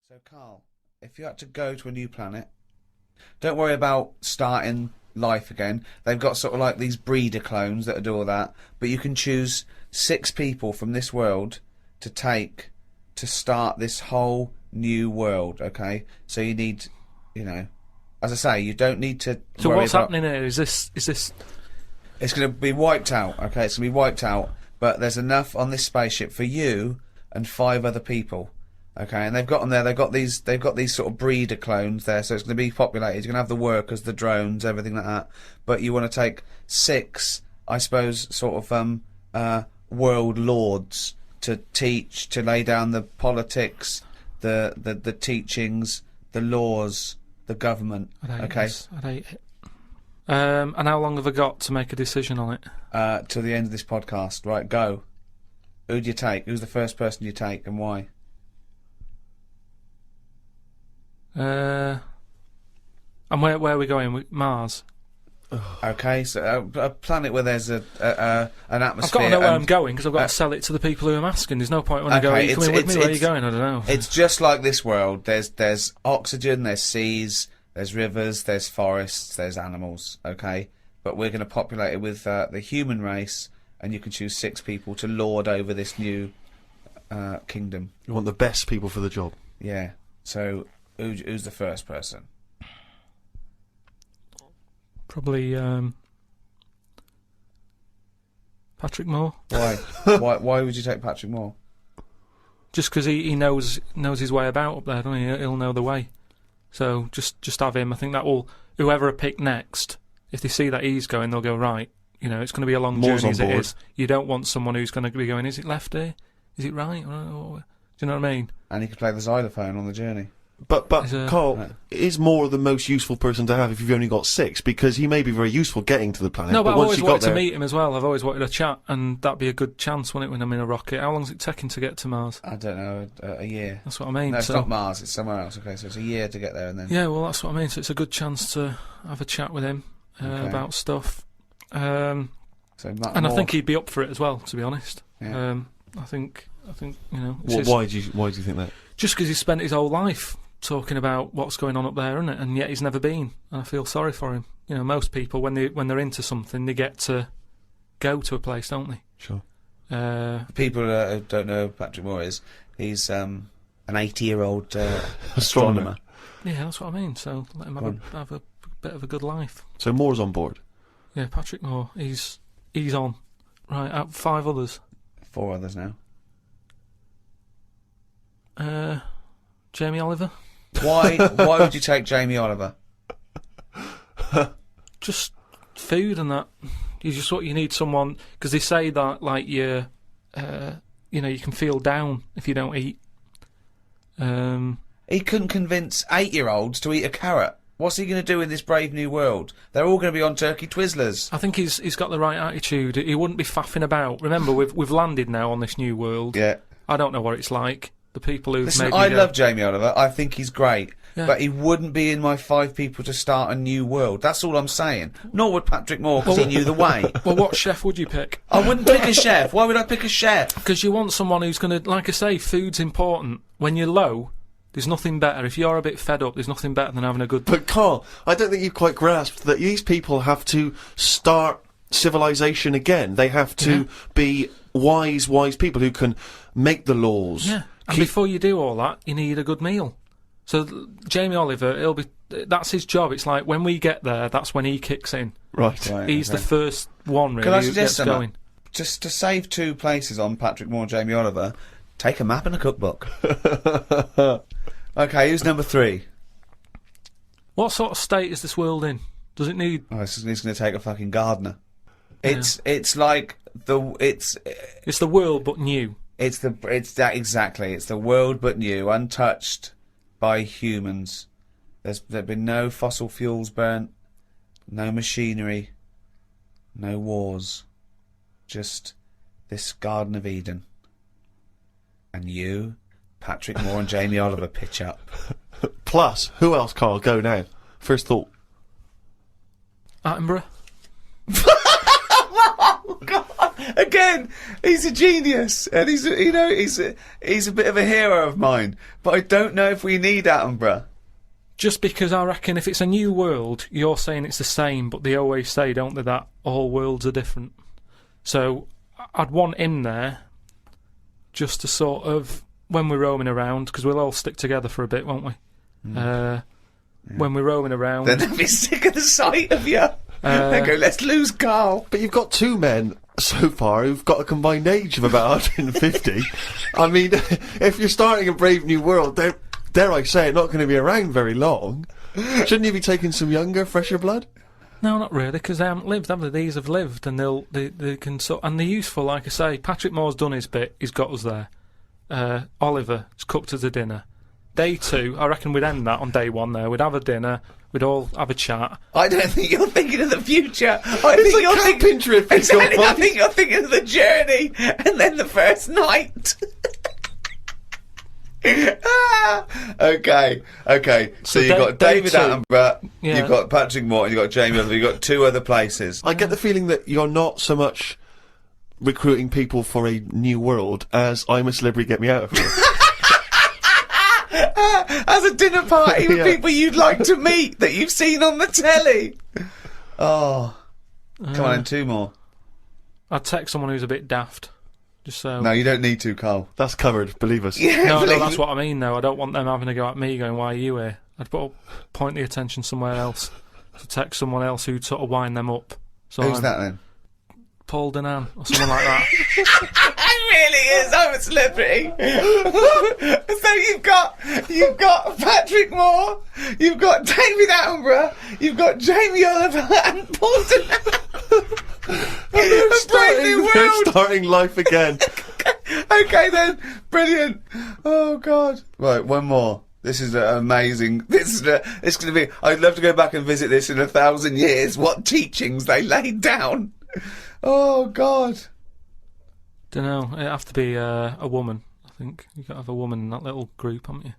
So, Carl, if you had to go to a new planet, don't worry about starting life again. They've got sort of like these breeder clones that do all that, but you can choose 6 people from this world to take to start this whole new world, okay? So you need, as I say, you don't need to So worry what's about... happening here? Is this... It's going to be wiped out, okay? It's going to be wiped out, but there's enough on this spaceship for you and 5 other people. Okay, and they've got them there. They've got these sort of breeder clones there, so it's going to be populated. You're going to have the workers, the drones, everything like that. But you want to take 6, I suppose, sort of world lords to teach, to lay down the politics, the teachings, the laws, the government. I'd hate it. And how long have I got to make a decision on it? Till the end of this podcast. Right, go. Who do you take? Who's the first person you take, and why? And where are we going? Mars? Okay, so a planet where there's an atmosphere. I've got to know where I'm going because I've got to sell it to the people who I'm asking. There's no point when I go, are you coming with me? Where are you going? I don't know. It's just like this world. There's oxygen, there's seas, there's rivers, there's forests, there's animals, okay? But we're going to populate it with the human race, and you can choose 6 people to lord over this new kingdom. You want the best people for the job. Yeah, so... Who's the first person? Probably Patrick Moore. Why? Why would you take Patrick Moore? Just because he knows his way about up there, doesn't he? He'll know the way. So just have him. I think that will, whoever I pick next, if they see that he's going, they'll go, right, it's going to be a long Moore's journey as on board. it is. You don't want someone who's going to be going, is it left here? Is it right? Do you know what I mean? And he could play the xylophone on the journey. But Carl, is Moore the most useful person to have if you've only got 6? Because he may be very useful getting to the planet. No, but I've once always you wanted got there, to meet him as well. I've always wanted a chat, and that'd be a good chance, wouldn't it, when I'm in a rocket? How long's it taking to get to Mars? I don't know, a year. That's what I mean. No, it's not Mars, it's somewhere else. Okay, so it's a year to get there and then... Yeah, well, that's what I mean. So it's a good chance to have a chat with him about stuff. I think he'd be up for it as well, to be honest. Yeah. I think why do you think that? Just because he's spent his whole life talking about what's going on up there, isn't it? And yet he's never been. And I feel sorry for him. Most people when they're into something, they get to go to a place, don't they? Sure. People who don't know who Patrick Moore is, he's an 80-year-old astronomer. Yeah, that's what I mean. So let him have a bit of a good life. So Moore's on board. Yeah, Patrick Moore. He's on. Right, out 5 others. 4 others now. Jamie Oliver. Why would you take Jamie Oliver? Just food and that. You need someone, because they say that like you can feel down if you don't eat. He couldn't convince 8-year-olds to eat a carrot. What's he going to do in this brave new world? They're all going to be on turkey Twizzlers. I think he's got the right attitude. He wouldn't be faffing about. Remember, we've landed now on this new world. Yeah. I don't know what it's like. The people who've Listen, made me I go, love Jamie Oliver. I think he's great. Yeah. But he wouldn't be in my 5 people to start a new world. That's all I'm saying. Nor would Patrick Moore, because he knew the way. Well, what chef would you pick? I wouldn't pick a chef. Why would I pick a chef? Because you want someone who's going to, like I say, food's important. When you're low, there's nothing better. If you're a bit fed up, there's nothing better than having a good... But Carl, I don't think you've quite grasped that these people have to start civilization again. They have to be wise people who can make the laws. Yeah. And before you do all that, you need a good meal. So Jamie Oliver, that's his job. It's like when we get there, that's when he kicks in. Right. He's the first one, really, Can I who suggest gets going. Just to save 2 places on Patrick Moore and Jamie Oliver, take a map and a cookbook. Okay, who's number 3? What sort of state is this world in? Does it need... Oh, he's going to take a fucking gardener. It's like it's the world, but new. It's that exactly. It's the world, but new, untouched by humans. There's been no fossil fuels burnt, no machinery, no wars, just this Garden of Eden. And you, Patrick Moore and Jamie Oliver pitch up. Plus, who else, Carl? Go now. First thought. Attenborough. Oh, God. Again, he's a genius, and he's a bit of a hero of mine. But I don't know if we need Attenborough. Just because I reckon if it's a new world, you're saying it's the same, but they always say, don't they, that all worlds are different. So I'd want him there just to sort of, when we're roaming around, because we'll all stick together for a bit, won't we? When we're roaming around. Then they'll be sick of the sight of you. They go, let's lose Carl. But you've got two men so far who've got a combined age of about 150. I mean, if you're starting a brave new world, they're, dare I say it, not going to be around very long. Shouldn't you be taking some younger, fresher blood? No, not really, because they haven't lived, have they? These have lived, and they can and they're useful, like I say. Patrick Moore's done his bit, he's got us there. Oliver has cooked us a dinner. Day 2, I reckon we'd end that on day 1 there. We'd have a dinner, we'd all have a chat. I don't think you're thinking of the future. It's a camping trip. Exactly, I think you're thinking of the journey, and then the first night. Okay. So you've got David Attenborough, you've got Patrick Moore, and you've got Jamie Oliver, you've got 2 other places. I get the feeling that you're not so much recruiting people for a new world as I'm a Celebrity, Get Me Out of Here. As a dinner party with people you'd like to meet that you've seen on the telly. Oh. Come on, 2 more. I'd text someone who's a bit daft. Just so. No, you don't need to, Carl. That's covered, believe us. Yeah, no, that's what I mean, though. I don't want them having a go at me going, why are you here? I'd point the attention somewhere else. To text someone else who'd sort of wind them up. So who's that then? Paul Denan, or someone like that. It really is. I'm a celebrity. So you've got Patrick Moore, you've got David Attenborough, you've got Jamie Oliver and Paul Denan. They're starting life again. Okay then, brilliant. Oh God. Right, one more. This is amazing. It's going to be. I'd love to go back and visit this in 1,000 years. What teachings they laid down. Oh God. Don't know. It'd have to be a woman. I think you got to have a woman in that little group, haven't you?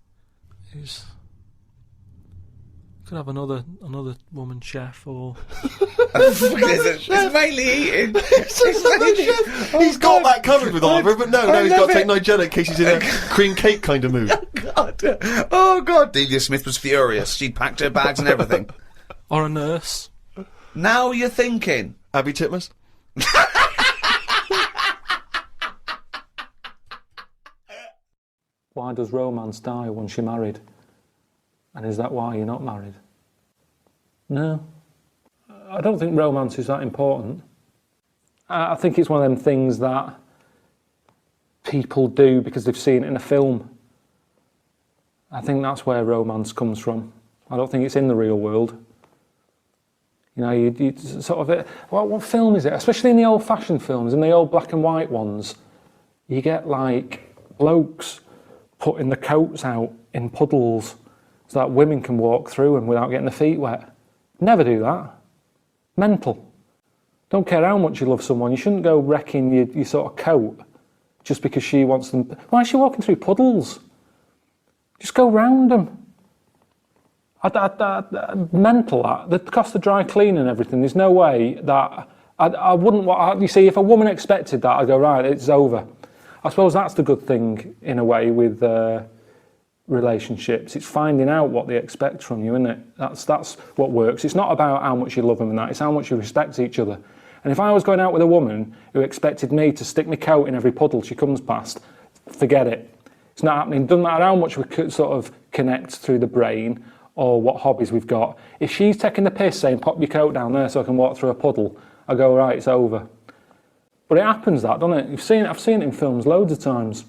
Could have another woman chef, or it's mainly eating. He's got that covered with Oliver, but no, he's got to take Nigella in case he's in a cream cake kind of mood. Oh God! Delia Smith was furious. She'd packed her bags and everything. Or a nurse. Now you're thinking. Abby Titmus. Why does romance die once you're married? And is that why you're not married? No. I don't think romance is that important. I think it's one of them things that people do because they've seen it in a film. I think that's where romance comes from. I don't think it's in the real world. You know, you sort of... What film is it? Especially in the old-fashioned films, in the old black and white ones, you get, like, blokes putting the coats out in puddles so that women can walk through them without getting their feet wet. Never do that. Mental. Don't care how much you love someone, you shouldn't go wrecking your sort of coat just because she wants them... Why is she walking through puddles? Just go round them. Mental, that. The cost of dry cleaning and everything, there's no way that... I wouldn't want... You see, if a woman expected that, I'd go, right, it's over. I suppose that's the good thing, in a way, with relationships. It's finding out what they expect from you, isn't it? That's what works. It's not about how much you love them and that, it's how much you respect each other. And if I was going out with a woman who expected me to stick my coat in every puddle she comes past, forget it. It's not happening. Doesn't matter how much we could sort of connect through the brain or what hobbies we've got. If she's taking the piss saying, pop your coat down there so I can walk through a puddle, I go, right, it's over. But it happens that, doesn't it? I've seen it in films loads of times.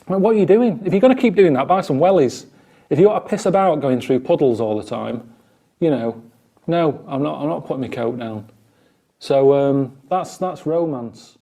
Well, what are you doing? If you're going to keep doing that, buy some wellies. If you want to piss about going through puddles all the time, you know, no, I'm not putting my coat down. So that's romance.